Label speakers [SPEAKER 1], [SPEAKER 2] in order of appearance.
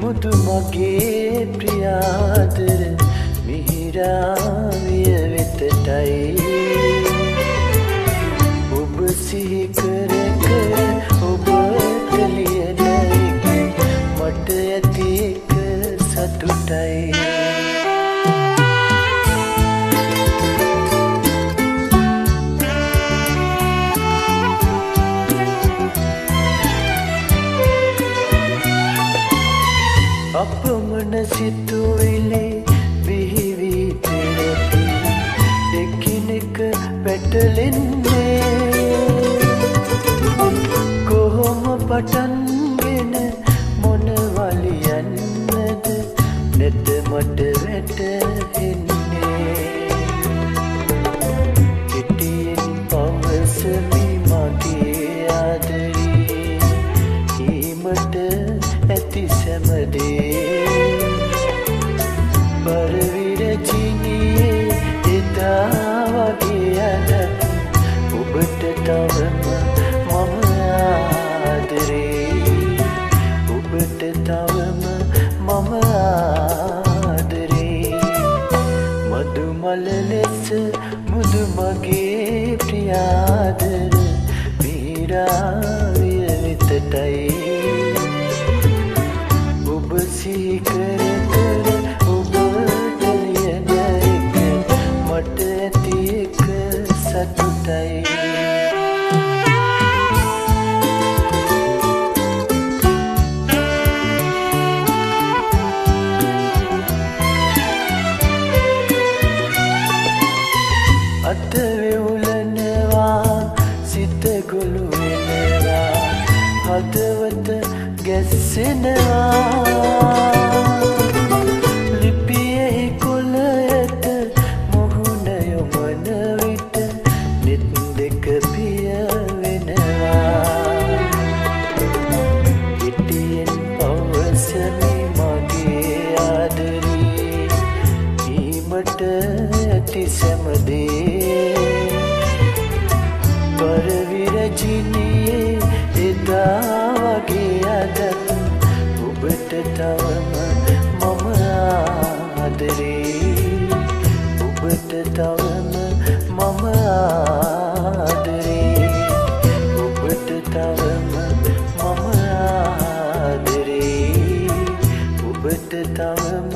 [SPEAKER 1] මුදු මගේ ප්‍රියාදර මිහිරාවිය වෙතටයි ඔබ සිහි කර කර ඔබට ලියන එක මට ඇති එක සතුටයි අපමණ සිතුවිලි විහිවි පෙරති එකිනෙක පැටලෙන්නේ කොහොම පටන්ගෙන මොනවලියන්නද නැත මට වැටහෙන්නේ කෙටියෙන් පවසමි මගේ ආදරේ කීමට ඇති සැමදේ පරවිර චිනියේ එදා වගේ අද ඔබට තවම මම ආදරේ ඔබට තවම මම ආදරේ මදුමල ලෙස මුදු මගේ ප්‍රියාදර මිහිරාවිය වෙතටයි ඔබ සිහි කර කර ඔබට ලියන එක මට ඇති එක සතුටයි අත වෙවුලනවා සිත ගොළු වෙනවා හදවත ගැස්සෙනවා ලිපියෙහි කොළයට මුහුණ යොමන විට නෙත් දෙක පිය වෙනවා කෙටියෙන් පවසමි මගේ ආදරේ කීමට ඇති සැමදේ පරවිර චිනියේ එදා වගේ අද ඔබට තවම මම ආදරේ ඔබට තවම මම ආදරේ ඔබට තවම මම ආදරේ ඔබට තවම